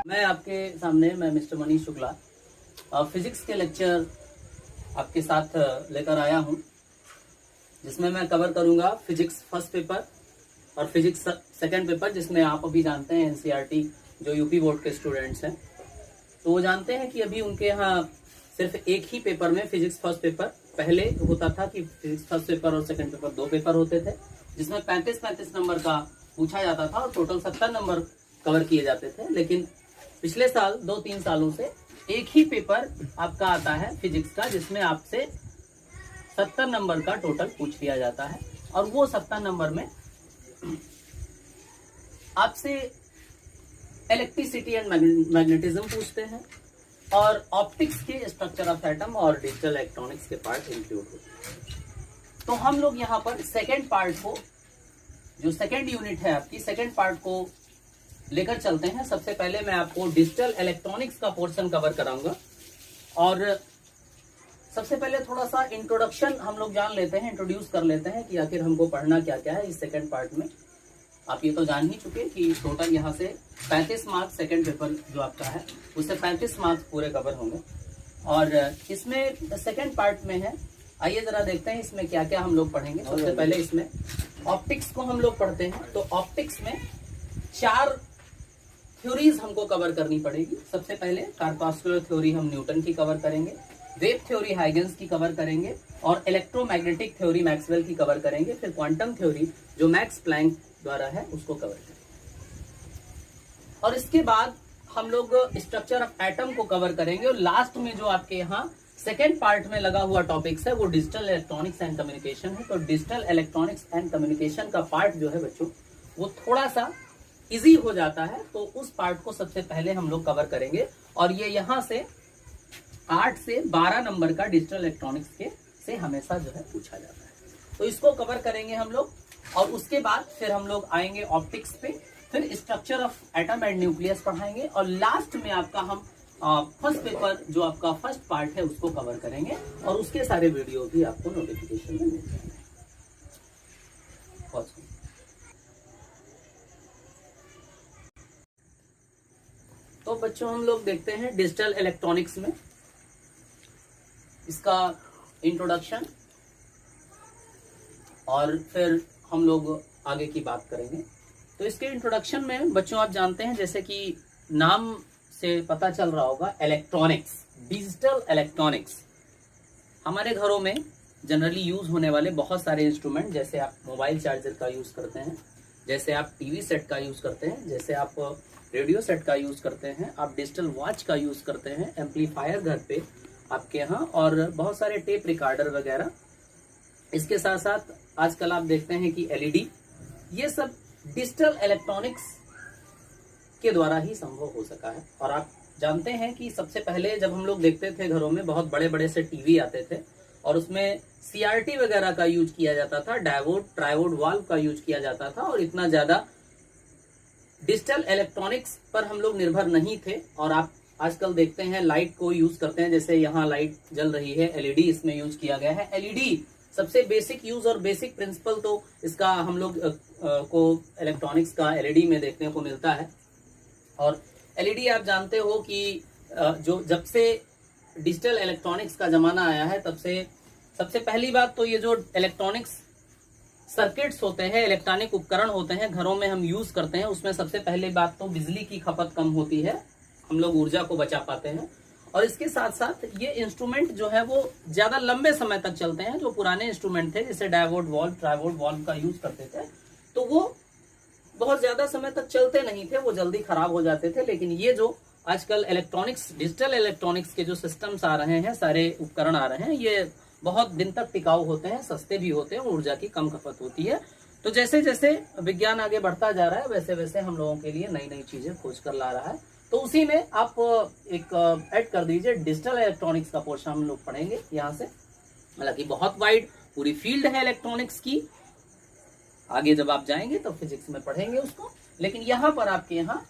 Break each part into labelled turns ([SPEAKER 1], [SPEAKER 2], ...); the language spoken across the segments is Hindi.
[SPEAKER 1] मैं आपके सामने मिस्टर मनीष शुक्ला फिजिक्स के लेक्चर आपके साथ लेकर आया हूं, जिसमें मैं कवर करूंगा फिजिक्स फर्स्ट पेपर और फिजिक्स सेकंड पेपर, जिसमें आप अभी जानते हैं एनसीईआरटी जो यूपी बोर्ड के स्टूडेंट्स हैं तो वो जानते हैं कि अभी उनके यहाँ सिर्फ एक ही पेपर में फिजिक्स फर्स्ट पेपर, पहले होता था कि फिजिक्स फर्स्ट पेपर और सेकंड पेपर दो पेपर होते थे, जिसमें 35-35 नंबर का पूछा जाता था और टोटल 70 नंबर कवर किए जाते थे। लेकिन पिछले साल 2-3 सालों से एक ही पेपर आपका आता है फिजिक्स का, जिसमें आपसे 70 नंबर का टोटल पूछ लिया जाता है। और वो 70 नंबर में आपसे इलेक्ट्रिसिटी एंड मैग्नेटिज्म पूछते हैं और ऑप्टिक्स के स्ट्रक्चर ऑफ एटम और डिजिटल इलेक्ट्रॉनिक्स के पार्ट इंक्लूड होते हैं। तो हम लोग यहाँ पर सेकेंड पार्ट को, जो सेकेंड यूनिट है आपकी, सेकेंड पार्ट को लेकर चलते हैं। सबसे पहले मैं आपको डिजिटल इलेक्ट्रॉनिक्स का पोर्शन कवर कराऊंगा और सबसे पहले थोड़ा सा इंट्रोडक्शन हम लोग जान लेते हैं, इंट्रोड्यूस कर लेते हैं कि आखिर हमको पढ़ना क्या क्या है इस सेकेंड पार्ट में। आप ये तो जान ही चुके कि टोटल यहाँ से 35 मार्क्स सेकेंड पेपर जो आपका है उससे 35 मार्क्स पूरे कवर होंगे। और इसमें सेकेंड पार्ट में है, आइए जरा देखते हैं इसमें क्या क्या हम लोग पढ़ेंगे। सबसे पहले इसमें ऑप्टिक्स को हम लोग पढ़ते हैं। तो ऑप्टिक्स में 4 थ्योरीज हमको कवर करनी पड़ेगी। सबसे पहले कॉर्पस्कुलर थ्योरी हम न्यूटन की कवर करेंगे, वेव थ्योरी हाइगन्स की कवर करेंगे और इलेक्ट्रोमैग्नेटिक थ्योरी मैक्सवेल की कवर करेंगे। फिर क्वांटम थ्योरी जो मैक्स प्लैंक द्वारा है उसको कवर करेंगे। और इसके बाद हम लोग स्ट्रक्चर ऑफ एटम को कवर करेंगे। और लास्ट में जो आपके यहाँ सेकेंड पार्ट में लगा हुआ टॉपिक्स है वो डिजिटल इलेक्ट्रॉनिक्स एंड कम्युनिकेशन है। तो डिजिटल इलेक्ट्रॉनिक्स एंड कम्युनिकेशन का पार्ट जो है बच्चों वो थोड़ा सा इजी हो जाता है, तो उस पार्ट को सबसे पहले हम लोग कवर करेंगे। और ये यहाँ से 8 से 12 नंबर का डिजिटल इलेक्ट्रॉनिक्स के से हमेशा जो है पूछा जाता है, तो इसको कवर करेंगे हम लोग। और उसके बाद फिर हम लोग आएंगे ऑप्टिक्स पे, फिर structure of atom and nucleus पढ़ाएंगे और लास्ट में आपका हम फर्स्ट पेपर जो आपका फर्स्ट पार्ट है उसको कवर करेंगे। और उसके सारे वीडियो भी आपको नोटिफिकेशन में मिल जाएंगे। तो बच्चों हम लोग देखते हैं डिजिटल इलेक्ट्रॉनिक्स में इसका इंट्रोडक्शन और फिर हम लोग आगे की बात करेंगे। तो इसके इंट्रोडक्शन में बच्चों आप जानते हैं, जैसे कि नाम से पता चल रहा होगा, इलेक्ट्रॉनिक्स, डिजिटल इलेक्ट्रॉनिक्स। हमारे घरों में जनरली यूज होने वाले बहुत सारे इंस्ट्रूमेंट, जैसे आप मोबाइल चार्जर का यूज करते हैं, जैसे आप टीवी सेट का यूज करते हैं, जैसे आप रेडियो सेट का यूज करते हैं, आप डिजिटल वॉच का यूज करते हैं, एम्पलीफायर घर पे आपके यहाँ, और बहुत सारे टेप रिकॉर्डर वगैरह। इसके साथ साथ आजकल आप देखते हैं कि एलईडी, ये सब डिजिटल इलेक्ट्रॉनिक्स के द्वारा ही संभव हो सका है। और आप जानते हैं कि सबसे पहले जब हम लोग देखते थे घरों में बहुत बड़े बड़े से टीवी आते थे और उसमें सीआरटी वगैरह का यूज किया जाता था, डायोड ट्रायोड वाल्व का यूज किया जाता था, और इतना ज्यादा डिजिटल इलेक्ट्रॉनिक्स पर हम लोग निर्भर नहीं थे। और आप आजकल देखते हैं लाइट को यूज करते हैं, जैसे यहाँ लाइट जल रही है, एलईडी इसमें यूज किया गया है। एलईडी सबसे बेसिक यूज और बेसिक प्रिंसिपल तो इसका हम लोग को इलेक्ट्रॉनिक्स का एलईडी में देखने को मिलता है। और एलईडी आप जानते हो कि जो जब से डिजिटल इलेक्ट्रॉनिक्स का जमाना आया है तब से सबसे पहली बात तो ये जो इलेक्ट्रॉनिक्स सर्किट्स होते हैं, इलेक्ट्रॉनिक उपकरण होते हैं, घरों में हम यूज करते हैं, उसमें सबसे पहली बात तो बिजली की खपत कम होती है, हम लोग ऊर्जा को बचा पाते हैं। और इसके साथ साथ ये इंस्ट्रूमेंट जो है वो ज्यादा लंबे समय तक चलते हैं। जो पुराने इंस्ट्रूमेंट थे जैसे डायोड वाल्व ट्रायोड वाल्व का यूज करते थे तो वो बहुत ज्यादा समय तक चलते नहीं थे, वो जल्दी खराब हो जाते थे। लेकिन ये जो आजकल इलेक्ट्रॉनिक्स, डिजिटल इलेक्ट्रॉनिक्स के जो सिस्टम्स आ रहे हैं, सारे उपकरण आ रहे हैं, ये बहुत दिन तक टिकाऊ होते हैं, सस्ते भी होते हैं, ऊर्जा की कम खपत होती है। तो जैसे जैसे विज्ञान आगे बढ़ता जा रहा है वैसे वैसे हम लोगों के लिए नई नई चीजें खोज कर ला रहा है। तो उसी में आप एक ऐड कर दीजिए डिजिटल इलेक्ट्रॉनिक्स का पोर्शन हम लोग पढ़ेंगे यहाँ से। हालांकि बहुत वाइड पूरी फील्ड है इलेक्ट्रॉनिक्स की, आगे जब आप जाएंगे तो फिजिक्स में पढ़ेंगे उसको, लेकिन यहाँ पर आपके यहाँ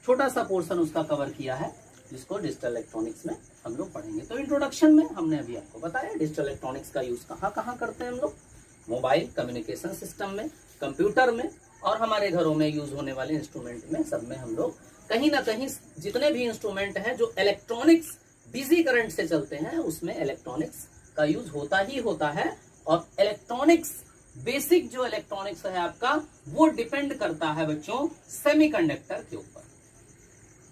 [SPEAKER 1] छोटा सा पोर्शन उसका कवर किया है जिसको डिजिटल इलेक्ट्रॉनिक्स में हम लोग पढ़ेंगे। तो इंट्रोडक्शन में हमने अभी आपको बताया डिजिटल इलेक्ट्रॉनिक्स का यूज कहाँ कहाँ करते हैं हम लोग, मोबाइल कम्युनिकेशन सिस्टम में, कंप्यूटर में, और हमारे घरों में यूज होने वाले इंस्ट्रूमेंट में, सब में हम लोग कहीं ना कहीं जितने भी इंस्ट्रूमेंट हैं जो इलेक्ट्रॉनिक्स डीसी करंट से चलते हैं उसमें इलेक्ट्रॉनिक्स का यूज होता ही होता है। और इलेक्ट्रॉनिक्स बेसिक जो इलेक्ट्रॉनिक्स है आपका वो डिपेंड करता है बच्चों सेमीकंडक्टर के ऊपर।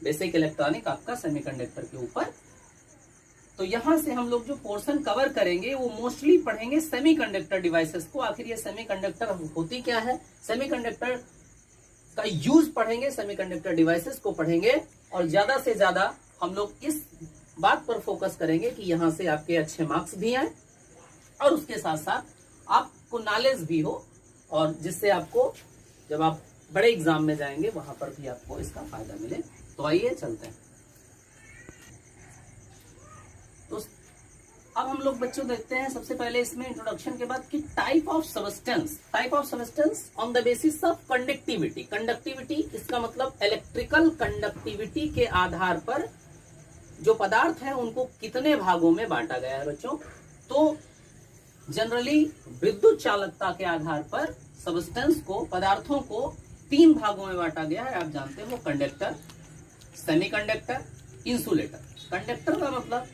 [SPEAKER 1] बेसिक इलेक्ट्रॉनिक आपका सेमीकंडक्टर के ऊपर। तो यहां से हम लोग जो पोर्शन कवर करेंगे वो मोस्टली पढ़ेंगे सेमीकंडक्टर डिवाइसेस को। आखिर ये सेमीकंडक्टर होती क्या है, सेमीकंडक्टर का यूज पढ़ेंगे, सेमीकंडक्टर डिवाइसेस को पढ़ेंगे और ज्यादा से ज्यादा हम लोग इस बात पर फोकस करेंगे कि यहां से आपके अच्छे मार्क्स भी आए और उसके साथ साथ आपको नॉलेज भी हो, और जिससे आपको जब आप बड़े एग्जाम में जाएंगे वहां पर भी आपको इसका फायदा मिले। तो आइए चलते हैं। तो अब हम लोग बच्चों देखते हैं सबसे पहले इसमें इंट्रोडक्शन के बाद कि type of substance on the basis of conductivity. Conductivity इसका मतलब इलेक्ट्रिकल कंडक्टिविटी के आधार पर जो पदार्थ है उनको कितने भागों में बांटा गया है बच्चों। तो जनरली विद्युत चालकता के आधार पर सब्सटेंस को, पदार्थों को 3 भागों में बांटा गया है। आप जानते हो कंडक्टर, सेमीकंडक्टर, इंसुलेटर। कंडक्टर का मतलब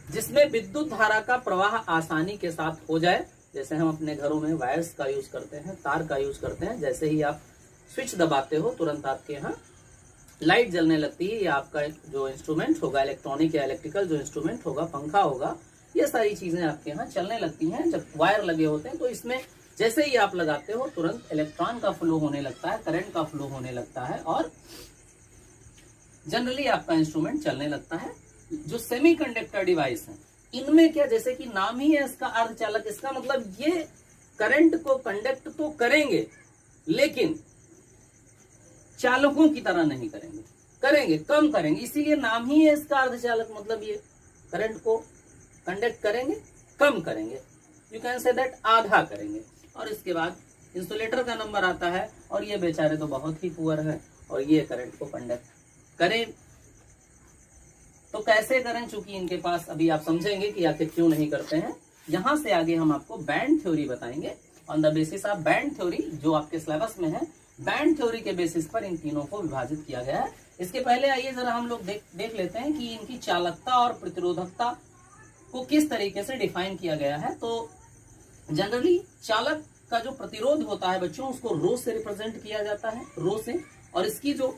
[SPEAKER 1] जिसमें विद्युत धारा का प्रवाह आसानी के साथ हो जाए, जैसे हम अपने घरों में वायर्स का यूज करते हैं, तार का यूज करते हैं। जैसे ही आप स्विच दबाते हो तुरंत आपके यहाँ लाइट जलने लगती है, या आपका जो इंस्ट्रूमेंट होगा, इलेक्ट्रॉनिक या इलेक्ट्रिकल जो इंस्ट्रूमेंट होगा, पंखा होगा, ये सारी चीजें आपके यहाँ चलने लगती हैं जब वायर लगे होते हैं। तो इसमें जैसे ही आप लगाते हो तुरंत इलेक्ट्रॉन का फ्लो होने लगता है, करंट का फ्लो होने लगता है और जनरली आपका इंस्ट्रूमेंट चलने लगता है। जो सेमीकंडक्टर डिवाइस है इनमें क्या, जैसे कि नाम ही है इसका अर्धचालक, इसका मतलब ये करंट को कंडक्ट तो करेंगे लेकिन चालकों की तरह नहीं करेंगे, कम करेंगे। इसीलिए नाम ही है इसका अर्धचालक, मतलब ये करंट को कंडक्ट करेंगे, कम करेंगे, यू कैन से दैट आधा करेंगे। और इसके बाद इंसुलेटर का नंबर आता है और ये बेचारे तो बहुत ही पुअर है और ये करंट को कंडक्ट करें। तो कैसे करें, चूंकि इनके पास, अभी आप समझेंगे कि आखिर क्यों नहीं करते हैं। यहां से आगे हम आपको बैंड थ्योरी बताएंगे। On the basis of band theory जो आपके सिलेबस में है, बैंड थ्योरी के बेसिस पर इन तीनों को विभाजित किया गया है। इसके पहले आइए जरा हम लोग देख लेते हैं कि इनकी चालकता और प्रतिरोधकता को किस तरीके से डिफाइन किया गया है। तो जनरली चालक का जो प्रतिरोध होता है बच्चों उसको रो से रिप्रेजेंट किया जाता है, रो से, और इसकी जो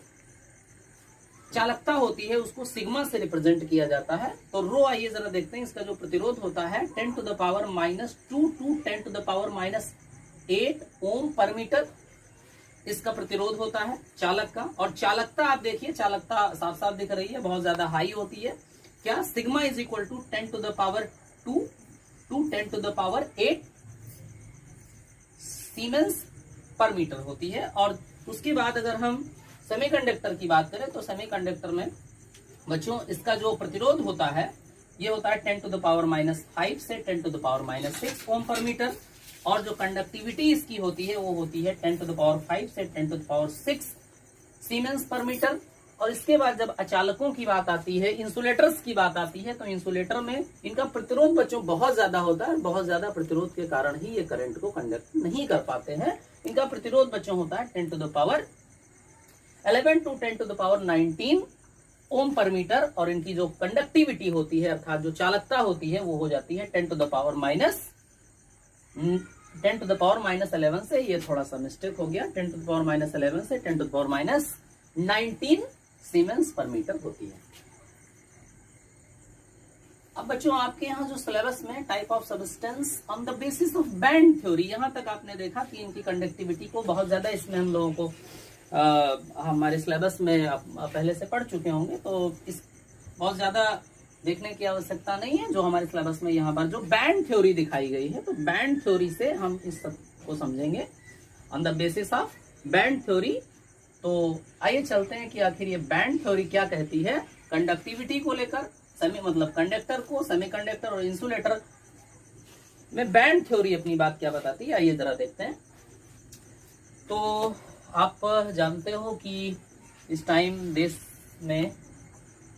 [SPEAKER 1] चालकता होती है उसको सिग्मा से रिप्रेजेंट किया जाता है। तो रो आइए जरा देखते हैं, इसका जो प्रतिरोध होता है 10 to the power -2 to 10 to the power -8 ओम पर मीटर इसका प्रतिरोध होता है चालक का। और चालकता आप देखिए, चालकता साफ साफ दिख रही है, बहुत ज्यादा हाई होती है। क्या, sigma is equal to 10 to the power 2 to 10 to the power 8 siemens पर मीटर होती है। और उसके बाद अगर हम सेमीकंडक्टर की बात करें तो सेमीकंडक्टर में बच्चों इसका जो प्रतिरोध होता है ये होता है 10 to the power -5 से 10 to the power -6 ओम पर मीटर। और जो कंडक्टिविटी इसकी होती है वो होती है 10 to the power 5 से 10 to the power 6 सीमेंस पर मीटर। और इसके बाद जब अचालकों की बात आती है, इंसुलेटर्स की बात आती है, तो इंसुलेटर में इनका प्रतिरोध बच्चों बहुत ज्यादा होता है। बहुत ज्यादा प्रतिरोध के कारण ही ये करंट को कंडक्ट नहीं कर पाते हैं। इनका प्रतिरोध बच्चों होता है 10 to the power 11 to 10 to the power 19 ओम पर मीटर। और इनकी जो कंडक्टिविटी होती है अर्थात जो चालकता होती है वो हो जाती है 10 to the power -11 से, ये थोड़ा सा मिस्टेक हो गया, 10 to the power -11 से 10 to the power -19 सीमेंस पर मीटर होती है। अब बच्चों आपके यहाँ जो सिलेबस में type of substance on the basis of band theory, यहां तक आपने देखा कि इनकी कंडक्टिविटी को बहुत ज्यादा, इसमें हम लोगों को हमारे सिलेबस में आप पहले से पढ़ चुके होंगे, तो इस बहुत ज्यादा देखने की आवश्यकता नहीं है। जो हमारे सिलेबस में यहाँ पर जो बैंड थ्योरी दिखाई गई है, तो बैंड थ्योरी से हम इस सब को समझेंगे on the basis of band theory. तो आइए चलते हैं कि आखिर ये बैंड थ्योरी क्या कहती है कंडक्टिविटी को लेकर। मतलब कंडक्टर को, सेमीकंडक्टर और इंसुलेटर में बैंड थ्योरी अपनी बात क्या बताती है, आइए जरा देखते हैं। तो आप जानते हो कि इस टाइम देश में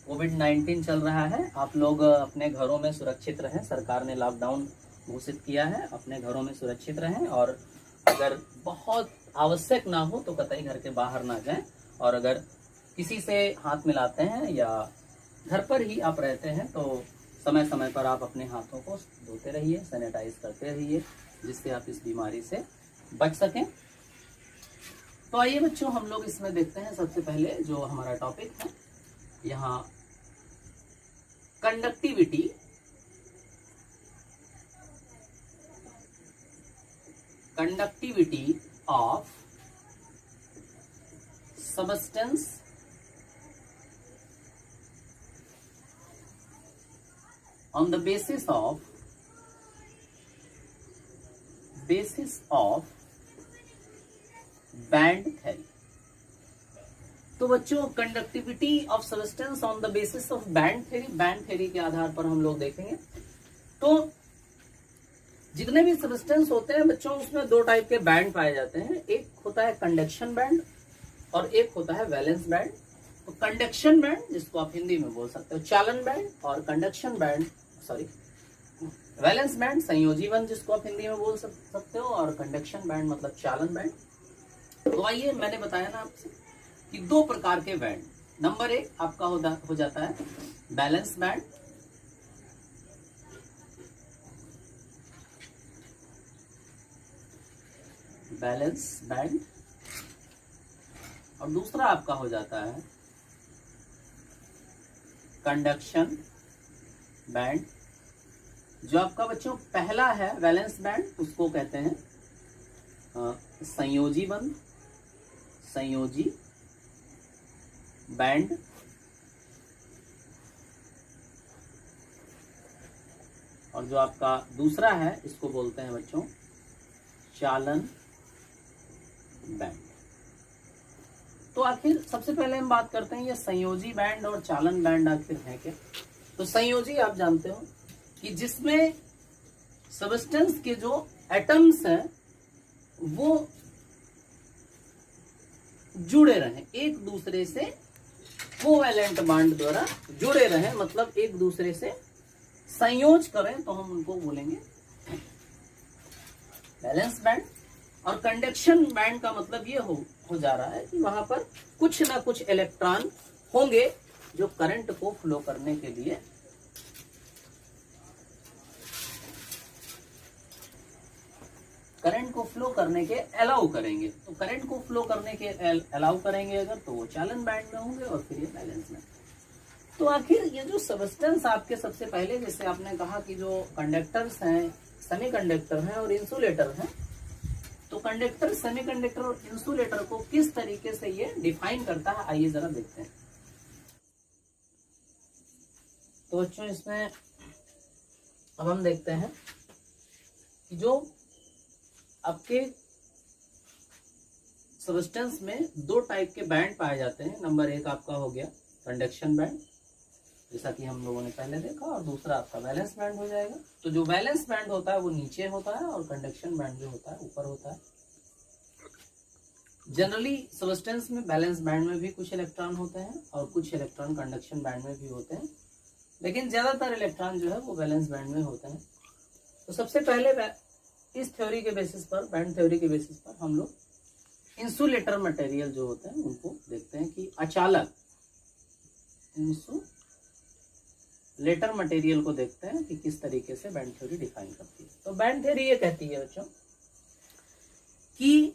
[SPEAKER 1] कोविड-19 चल रहा है। आप लोग अपने घरों में सुरक्षित रहें, सरकार ने लॉकडाउन घोषित किया है, अपने घरों में सुरक्षित रहें। और अगर बहुत आवश्यक ना हो तो कतई घर के बाहर ना जाएं। और अगर किसी से हाथ मिलाते हैं या घर पर ही आप रहते हैं तो समय समय पर आप अपने हाथों को धोते रहिए, सैनिटाइज करते रहिए, जिससे आप इस बीमारी से बच सकें। तो आइए बच्चों, हम लोग इसमें देखते हैं सबसे पहले जो हमारा टॉपिक है यहाँ conductivity of substance on the basis of band theory. तो बच्चों conductivity of substance on the basis of band theory के आधार पर हम लोग देखेंगे। तो जितने भी सब्सटेंस होते हैं बच्चों, उसमें दो टाइप के बैंड पाए जाते हैं। एक होता है कंडक्शन बैंड और एक होता है वैलेंस बैंड। तो कंडक्शन बैंड, जिसको आप हिंदी में बोल सकते हो चालन बैंड, और वैलेंस बैंड संयोजी बैंड, जिसको आप हिंदी में बोल सकते हो, और कंडक्शन बैंड मतलब चालन बैंड। तो आइए, मैंने बताया ना आपसे कि दो प्रकार के बैंड। नंबर एक आपका हो जाता है बैलेंस बैंड, और दूसरा आपका हो जाता है कंडक्शन बैंड। जो आपका बच्चों पहला है वैलेंस बैंड, उसको कहते हैं संयोजी बैंड, और जो आपका दूसरा है इसको बोलते हैं बच्चों चालन बैंड। तो आखिर सबसे पहले हम बात करते हैं ये संयोजी बैंड और चालन बैंड आखिर है क्या। तो संयोजी आप जानते हो कि जिसमें सबस्टेंस के जो एटम्स हैं वो जुड़े रहें, एक दूसरे से कोवैलेंट बॉन्ड द्वारा जुड़े रहें, मतलब एक दूसरे से संयोज करें, तो हम उनको बोलेंगे बैलेंस बैंड। और कंडक्शन बैंड का मतलब ये हो जा रहा है कि वहां पर कुछ ना कुछ इलेक्ट्रॉन होंगे जो करंट को फ्लो करने के लिए के अलाउ करेंगे। तो करंट को फ्लो करने के अलाउ करेंगे अगर, तो वो चालन बैंड में होंगे, और फिर ये बैलेंस बैंड। तो आखिर ये जो सबस्टेंस आपके सबसे पहले, जैसे आपने कहा कि जो कंडक्टर्स हैं, सेमीकंडक्टर हैं और इंसुलेटर हैं, तो कंडक्टर, सेमीकंडक्टर और इंसुलेटर को किस तरीके से ये डिफाइन करता है, आइए जरा देखते हैं। तो बच्चों इसमें अब हम देखते हैं कि जो आपके सब्सटेंस में दो टाइप के बैंड पाए जाते हैं। नंबर एक आपका हो गया कंडक्शन बैंड, जैसा कि हम लोगों ने पहले देखा, और दूसरा आपका बैलेंस बैंड हो जाएगा। तो जो बैलेंस बैंड होता है वो नीचे होता है, और कंडक्शन बैंड जो होता है ऊपर होता है। जनरली सब्सटेंस में बैलेंस बैंड में भी कुछ इलेक्ट्रॉन होते हैं और कुछ इलेक्ट्रॉन कंडक्शन बैंड में भी होते हैं, लेकिन ज्यादातर इलेक्ट्रॉन जो है वो बैलेंस बैंड में होते हैं। तो सबसे पहले इस थ्योरी के बेसिस पर, बैंड थ्योरी के बेसिस पर, हम लोग इंसुलेटर मटेरियल जो होते हैं उनको देखते हैं कि अचालक इंसुलेटर मटेरियल को देखते हैं कि किस तरीके से बैंड थ्योरी डिफाइन करती है। तो बैंड थ्योरी ये कहती है बच्चों कि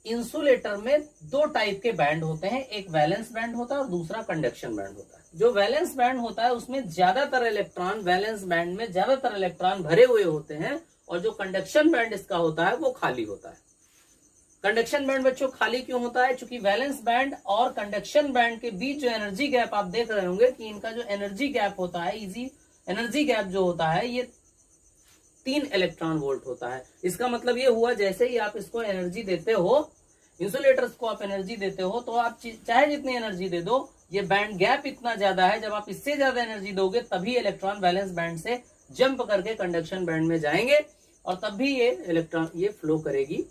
[SPEAKER 1] इंसुलेटर में दो टाइप के बैंड होते हैं, एक वैलेंस बैंड होता है और दूसरा कंडक्शन बैंड होता है। जो वैलेंस बैंड होता है उसमें ज्यादातर इलेक्ट्रॉन, वैलेंस बैंड में ज्यादातर इलेक्ट्रॉन भरे हुए होते हैं, और जो कंडक्शन बैंड इसका होता है वो खाली होता है। कंडक्शन बैंड बच्चों खाली क्यों होता है? क्योंकि वैलेंस बैंड और कंडक्शन बैंड के बीच जो एनर्जी गैप आप देख रहे होंगे कि इनका जो एनर्जी गैप होता है, इजी एनर्जी गैप जो होता है, ये 3 इलेक्ट्रॉन वोल्ट होता है। इसका मतलब ये हुआ जैसे ही आप इसको एनर्जी देते हो, इंसुलेटर्स को आप एनर्जी देते हो, तो आप चाहे जितनी एनर्जी दे दो, ये बैंड गैप इतना ज्यादा है, जब आप इससे ज्यादा एनर्जी दोगे तभी इलेक्ट्रॉन वैलेंस बैंड से जंप करके कंडक्शन बैंड में जाएंगे, और तब भी ये इलेक्ट्रॉन ये फ्लो करेगी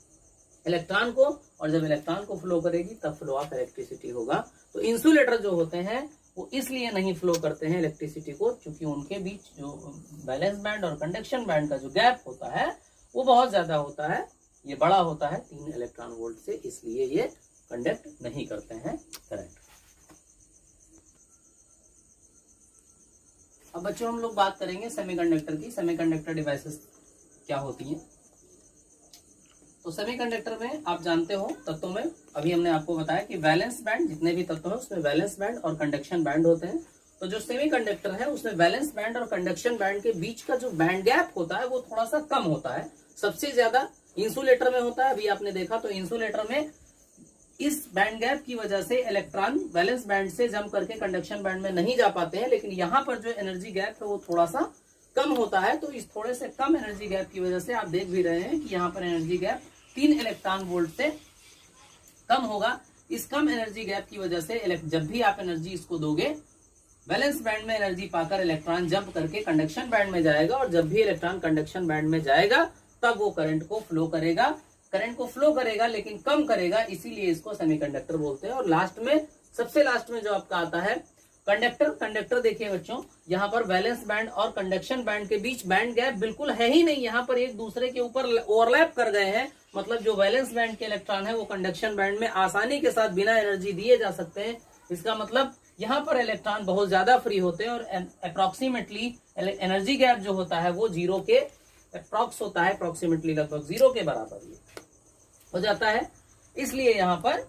[SPEAKER 1] इलेक्ट्रॉन को, और जब इलेक्ट्रॉन को फ्लो करेगी तब फ्लो ऑफ इलेक्ट्रिसिटी होगा। तो इंसुलेटर जो होते हैं वो इसलिए नहीं फ्लो करते हैं इलेक्ट्रिसिटी को, क्योंकि उनके बीच जो बैलेंस बैंड और कंडक्शन बैंड का जो गैप होता है वो बहुत ज्यादा होता है, ये बड़ा होता है 3 इलेक्ट्रॉन वोल्ट से, इसलिए ये कंडक्ट नहीं करते हैं करंट। अब बच्चों हम लोग बात करेंगे सेमीकंडक्टर की। सेमीकंडक्टर डिवाइसेस क्या होती हैं। तो सेमीकंडक्टर में आप जानते हो तत्वों में, अभी हमने आपको बताया कि वैलेंस बैंड, जितने भी तत्व है उसमें वैलेंस बैंड और कंडक्शन बैंड होते हैं। तो जो सेमीकंडक्टर है उसमें वैलेंस बैंड और कंडक्शन बैंड के बीच का जो बैंड गैप होता है वो थोड़ा सा कम होता है। सबसे ज्यादा इंसुलेटर में होता है। अभी आपने देखा तो इंसुलेटर में इस बैंड गैप की वजह से इलेक्ट्रॉन वैलेंस बैंड से जंप करके कंडक्शन बैंड में नहीं जा पाते हैं, लेकिन यहाँ पर जो एनर्जी गैप है वो थोड़ा सा कम होता है। तो इस थोड़े से कम एनर्जी गैप की वजह से आप देख भी रहे हैं कि यहाँ पर एनर्जी गैप 3 इलेक्ट्रॉन वोल्ट से कम होगा। इस कम एनर्जी गैप की वजह से जब भी आप एनर्जी इसको दोगे, वैलेंस बैंड में एनर्जी पाकर इलेक्ट्रॉन जंप करके कंडक्शन बैंड में जाएगा, और जब भी इलेक्ट्रॉन कंडक्शन बैंड में जाएगा तब वो करंट को फ्लो करेगा, लेकिन कम करेगा, इसीलिए इसको सेमीकंडक्टर बोलते हैं। और लास्ट में, सबसे लास्ट में जो आपका आता है कंडक्टर देखिए बच्चों, यहाँ पर वैलेंस बैंड और कंडक्शन बैंड के बीच बैंड गैप बिल्कुल है ही नहीं, यहाँ पर एक दूसरे के ऊपर ओवरलैप कर गए हैं। मतलब जो वैलेंस बैंड के इलेक्ट्रॉन है वो कंडक्शन बैंड में आसानी के साथ बिना एनर्जी दिए जा सकते हैं। इसका मतलब यहाँ पर इलेक्ट्रॉन बहुत ज्यादा फ्री होते हैं, और अप्रोक्सीमेटली एनर्जी गैप जो होता है वो 0 के अप्रोक्स होता है, अप्रोक्सीमेटली लगभग 0 के बराबर हो जाता है। इसलिए यहाँ पर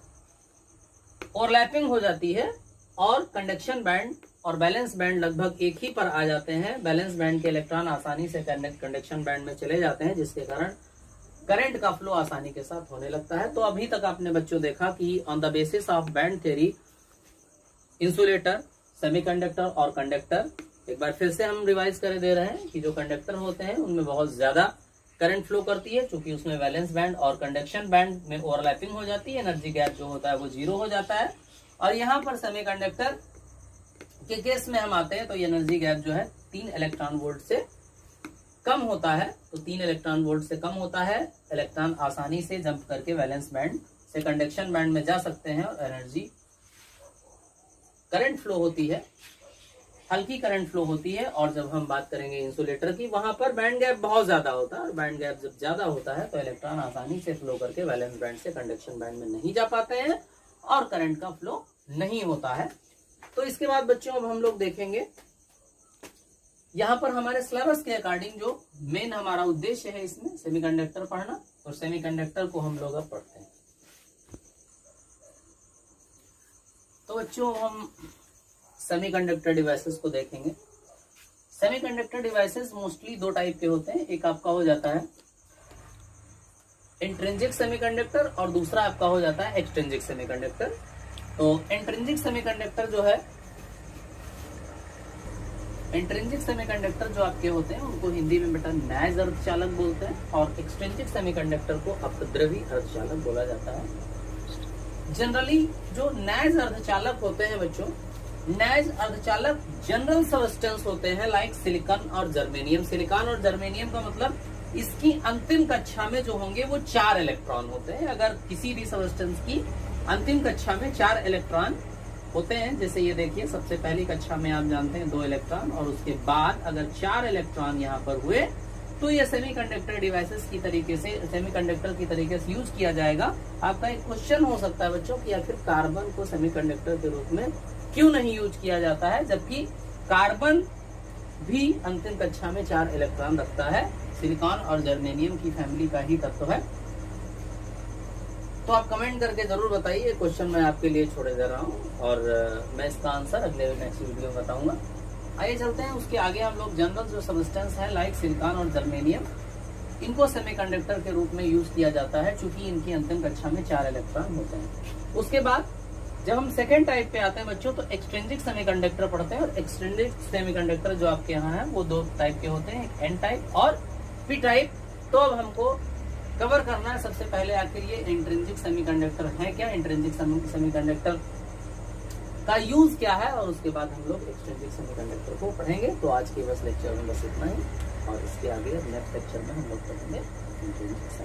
[SPEAKER 1] ओवरलैपिंग हो जाती है और कंडक्शन बैंड और बैलेंस बैंड लगभग एक ही पर आ जाते हैं। बैलेंस बैंड के इलेक्ट्रॉन आसानी से कंडक्शन बैंड में चले जाते हैं, जिसके कारण करंट का फ्लो आसानी के साथ होने लगता है। तो अभी तक आपने बच्चों देखा कि on the basis of band theory, insulator, semiconductor और कंडक्टर, एक बार फिर से हम रिवाइज कर दे रहे हैं कि जो कंडक्टर होते हैं उनमें बहुत ज्यादा करंट फ्लो करती है, क्योंकि उसमें वैलेंस बैंड और कंडक्शन बैंड में ओवरलैपिंग हो जाती है, एनर्जी गैप जो होता है वो 0 हो जाता है। और यहाँ पर सेमीकंडक्टर के केस में हम आते हैं तो ये एनर्जी गैप जो है 3 इलेक्ट्रॉन वोल्ट से कम होता है। तो 3 इलेक्ट्रॉन वोल्ट से कम होता है, इलेक्ट्रॉन आसानी से जंप करके वैलेंस बैंड से कंडक्शन बैंड में जा सकते हैं, और एनर्जी करंट फ्लो होती है, हल्की करंट फ्लो होती है। और जब हम बात करेंगे इंसुलेटर की, वहां पर बैंड गैप बहुत ज्यादा होता है, और बैंड गैप जब ज्यादा होता है तो इलेक्ट्रॉन आसानी से फ्लो करके वैलेंस बैंड से कंडक्शन बैंड में नहीं जा पाते हैं, और करंट का फ्लो नहीं होता है। तो इसके बाद बच्चों अब हम लोग देखेंगे, यहाँ पर हमारे सिलेबस के अकॉर्डिंग जो मेन हमारा उद्देश्य है इसमें सेमीकंडक्टर पढ़ना, और सेमीकंडक्टर को हम लोग अब पढ़ते हैं। तो बच्चों हम सेमीकंडक्टर डिवाइसेस को देखेंगे। सेमीकंडक्टर डिवाइसेस मोस्टली 2 टाइप के होते हैं। एक आपका हो जाता है इंट्रिंसिक सेमीकंडक्टर, और दूसरा आपका हो जाता है एक्सट्रिंसिक सेमीकंडक्टर। तो इंट्रिंसिक सेमीकंडक्टर जो है, इंट्रिंसिक सेमीकंडक्टर जो आपके होते हैं उनको हिंदी में बेटा नैज अर्धचालक बोलते हैं, और एक्सट्रिंसिक सेमीकंडक्टर को अपद्रवी अर्धचालक बोला जाता है। जनरली जो नैज अर्धचालक होते हैं बच्चों, नैज अर्धचालक जनरल सब्सटेंस होते हैं, लाइक सिलिकॉन और जर्मेनियम। सिलिकॉन और जर्मेनियम का मतलब इसकी अंतिम कक्षा में जो होंगे वो 4 इलेक्ट्रॉन होते हैं। अगर किसी भी सब्सटेंस की अंतिम कक्षा में 4 इलेक्ट्रॉन होते हैं, जैसे ये देखिए सबसे पहली कक्षा में आप जानते हैं 2 इलेक्ट्रॉन, और उसके बाद अगर 4 इलेक्ट्रॉन यहाँ पर हुए तो ये सेमीकंडक्टर डिवाइसेस की तरीके से, सेमीकंडक्टर की तरीके से यूज किया जाएगा। आपका एक क्वेश्चन हो सकता है बच्चों कि आखिर कार्बन को सेमीकंडक्टर के रूप में क्यों नहीं यूज किया जाता है, जबकि कार्बन भी अंतिम कक्षा में 4 इलेक्ट्रॉन रखता है, सिलिकॉन और जर्मेनियम की फैमिली का ही तत्व है। तो आप कमेंट करके जरूर बताइए, क्वेश्चन मैं आपके लिए छोड़े दे रहा हूँ, और मैं इसका आंसर अगले नेक्स्ट वीडियो में बताऊंगा। आइए चलते हैं, उसके आगे हम लोग जनरल जो सब्सटेंस है लाइक सिलिकॉन और जर्मेनियम, इनको सेमीकंडक्टर के रूप में यूज किया जाता है, चूंकि इनकी अंतिम कक्षा में 4 इलेक्ट्रॉन होते हैं। उसके बाद जब हम सेकेंड टाइप पे आते हैं बच्चों, तो एक्सट्रिंसिक सेमीकंडक्टर पढ़ते हैं। और एक्सट्रिंसिक सेमीकंडक्टर जो आपके यहाँ है वो 2 टाइप के होते हैं, एक एन टाइप और पी टाइप। तो अब हमको कवर करना है सबसे पहले आखिर ये इंट्रिंसिक सेमीकंडक्टर है क्या, इंट्रिंसिक सेमीकंडक्टर का यूज क्या है, और उसके बाद हम लोग एक्सट्रिंसिक सेमीकंडक्टर को पढ़ेंगे। तो आज के बस लेक्चर में बस इतना ही, और इसके आगे नेक्स्ट लेक्चर में हम लोग पढ़ेंगे इंट्रिंसिक।